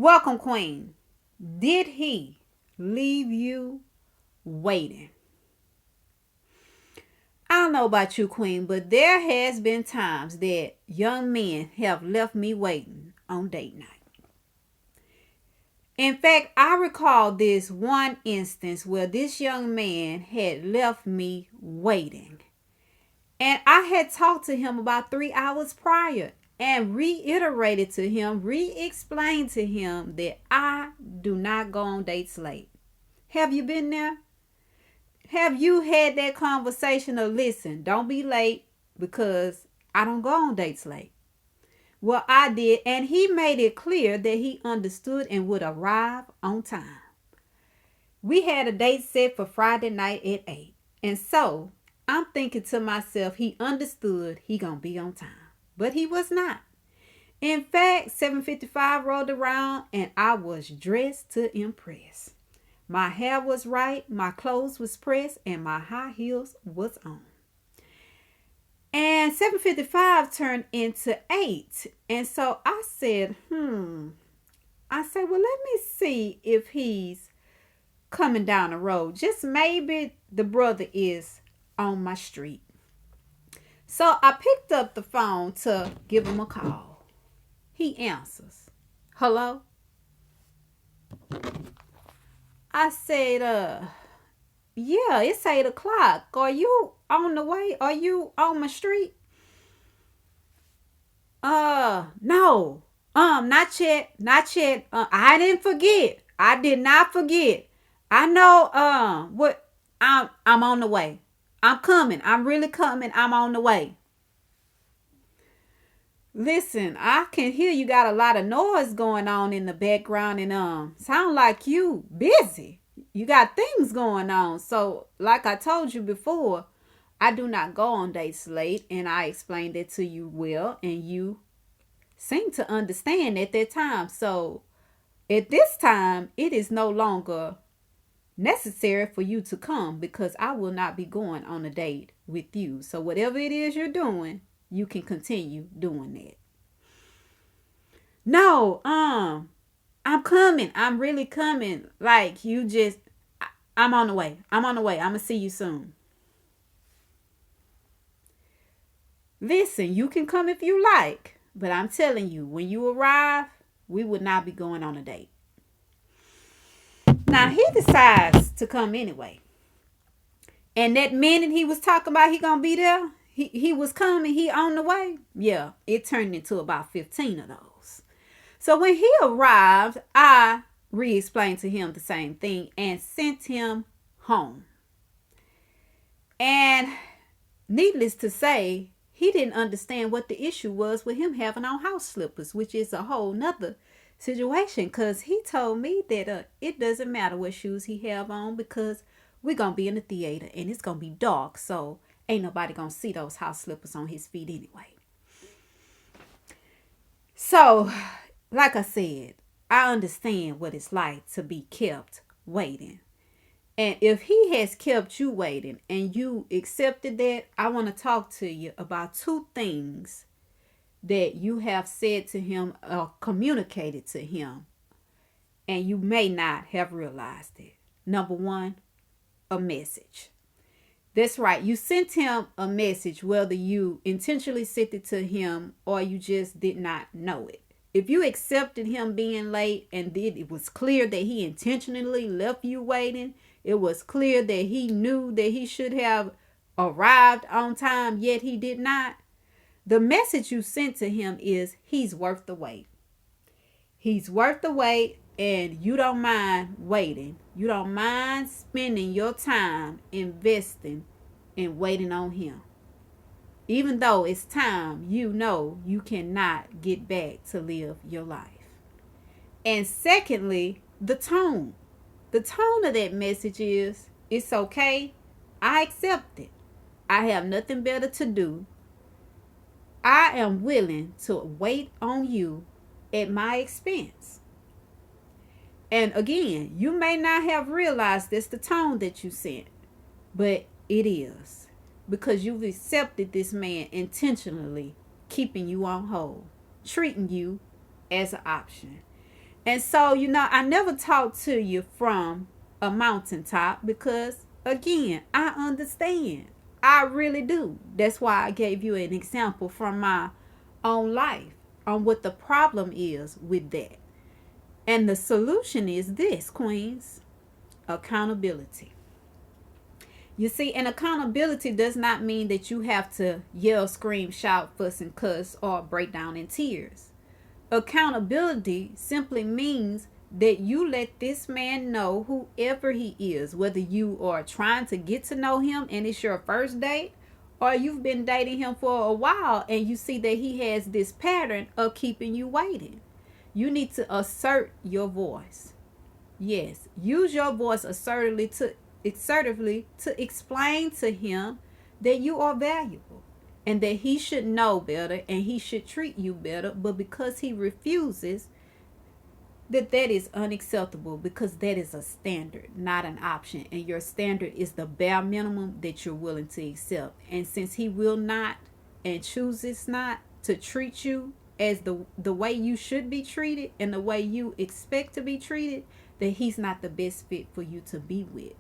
Welcome, Queen. Did he leave you waiting? I don't know about you, Queen, but there has been times that young men have left me waiting on date night. In fact, I recall this one instance where this young man had left me waiting. And I had talked to him about 3 hours prior and reiterated to him, re-explained to him that I do not go on dates late. Have you been there? Have you had that conversation of, listen, don't be late because I don't go on dates late? Well, I did, and he made it clear that he understood and would arrive on time. We had a date set for Friday night at 8. And so I'm thinking to myself, he understood he gonna be on time. But he was not. In fact, 7:55 rolled around and I was dressed to impress. My hair was right, my clothes was pressed, and my high heels was on. And 7:55 turned into 8. And so I said, I said, well, let me see if he's coming down the road. Just maybe the brother is on my street. So I picked up the phone to give him a call. He answers. Hello? I said, yeah, it's 8 o'clock. Are you on the way? Are you on my street? No. Not yet. Not yet. I didn't forget. I did not forget. I know, what, I'm on the way. I'm coming. I'm really coming. I'm on the way. Listen, I can hear you got a lot of noise going on in the background and sound like you busy. You got things going on. So, like I told you before, I do not go on dates late, and I explained it to you well, and you seem to understand at that time. So, at this time, it is no longer necessary for you to come because I will not be going on a date with you. So, whatever it is you're doing, you can continue doing that. No, I'm coming. I'm really coming. Like you just, I'm on the way. I'm on the way. I'm gonna see you soon. Listen, you can come if you like, but I'm telling you, when you arrive, we would not be going on a date. Now he decides to come anyway. And that minute he was talking about he gonna be there, he was coming, he on the way. Yeah, it turned into about 15 of those. So when he arrived, I re-explained to him the same thing and sent him home. And needless to say, he didn't understand what the issue was with him having on house slippers, which is a whole nother situation, because he told me that it doesn't matter what shoes he have on because we're going to be in the theater and it's going to be dark, so ain't nobody going to see those house slippers on his feet anyway. So, like I said, I understand what it's like to be kept waiting. And if he has kept you waiting and you accepted that, I want to talk to you about two things that you have said to him or communicated to him, and you may not have realized it. Number one, a message. That's right. You sent him a message, whether you intentionally sent it to him or you just did not know it. If you accepted him being late and it was clear that he intentionally left you waiting, it was clear that he knew that he should have arrived on time, yet he did not. The message you sent to him is he's worth the wait. He's worth the wait, and you don't mind waiting. You don't mind spending your time investing in waiting on him. Even though it's time you know you cannot get back to live your life. And secondly, the tone. The tone of that message is, it's okay. I accept it. I have nothing better to do. I am willing to wait on you at my expense. And again, you may not have realized this, the tone that you sent, but it is because you've accepted this man intentionally keeping you on hold, treating you as an option. And so, I never talk to you from a mountaintop because, again, I understand. I really do. That's why I gave you an example from my own life on what the problem is with that. And the solution is this, Queens: accountability. You see, and accountability does not mean that you have to yell, scream, shout, fuss, and cuss, or break down in tears. Accountability simply means that you let this man know, whoever he is, whether you are trying to get to know him and it's your first date, or you've been dating him for a while and you see that he has this pattern of keeping you waiting. You need to assert your voice. Yes, use your voice assertively to explain to him that you are valuable and that he should know better and he should treat you better. But because he refuses, that is unacceptable, because that is a standard, not an option. And your standard is the bare minimum that you're willing to accept. And since he will not and chooses not to treat you as the way you should be treated and the way you expect to be treated, that he's not the best fit for you to be with.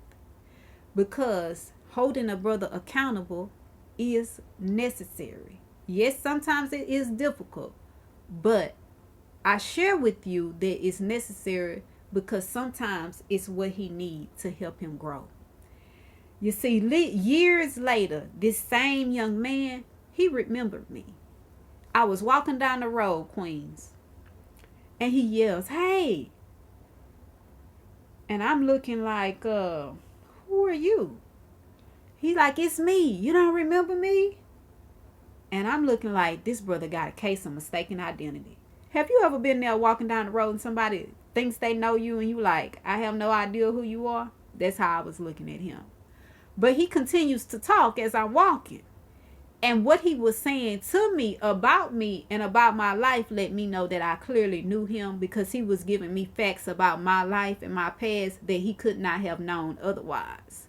Because holding a brother accountable is necessary. Yes, sometimes it is difficult, but I share with you that it's necessary because sometimes it's what he needs to help him grow. You see, years later, this same young man, he remembered me. I was walking down the road, Queens, and he yells, "Hey!" And I'm looking like, who are you? He's like, "It's me. You don't remember me?" And I'm looking like, this brother got a case of mistaken identity. Have you ever been there walking down the road and somebody thinks they know you and you like, I have no idea who you are? That's how I was looking at him. But he continues to talk as I'm walking. And what he was saying to me and about my life let me know that I clearly knew him, because he was giving me facts about my life and my past that he could not have known otherwise.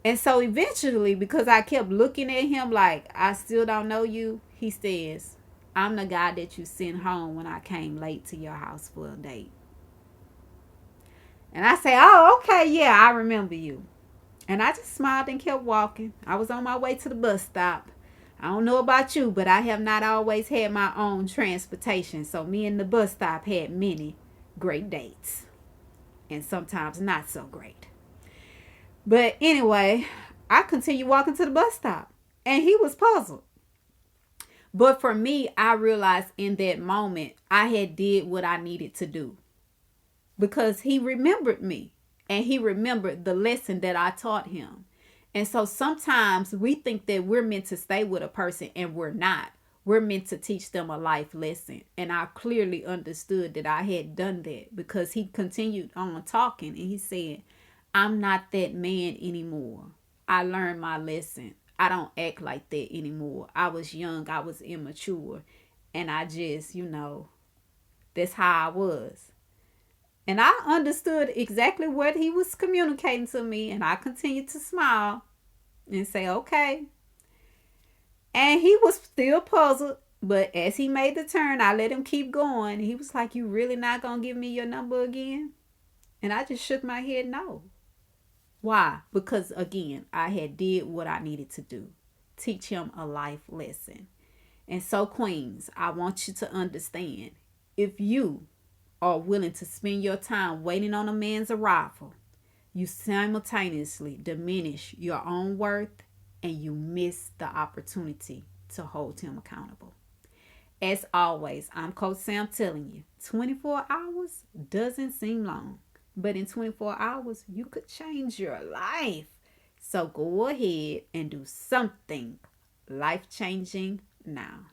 And so eventually, because I kept looking at him like, I still don't know you, he says, "I'm the guy that you sent home when I came late to your house for a date." And I say, "Oh, okay, yeah, I remember you." And I just smiled and kept walking. I was on my way to the bus stop. I don't know about you, but I have not always had my own transportation. So me and the bus stop had many great dates. And sometimes not so great. But anyway, I continued walking to the bus stop. And he was puzzled. But for me, I realized in that moment, I had did what I needed to do. Because he remembered me. And he remembered the lesson that I taught him. And so sometimes we think that we're meant to stay with a person and we're not. We're meant to teach them a life lesson. And I clearly understood that I had done that, because he continued on talking and he said, "I'm not that man anymore. I learned my lesson. I don't act like that anymore. I was young. I was immature. And I just, that's how I was." And I understood exactly what he was communicating to me. And I continued to smile and say, "Okay." And he was still puzzled. But as he made the turn, I let him keep going. He was like, "You really not going to give me your number again?" And I just shook my head no. Why? Because, again, I had did what I needed to do. Teach him a life lesson. And so, Queens, I want you to understand, if you are willing to spend your time waiting on a man's arrival, you simultaneously diminish your own worth and you miss the opportunity to hold him accountable. As always, I'm Coach Sam telling you, 24 hours doesn't seem long, but in 24 hours, you could change your life. So go ahead and do something life-changing now.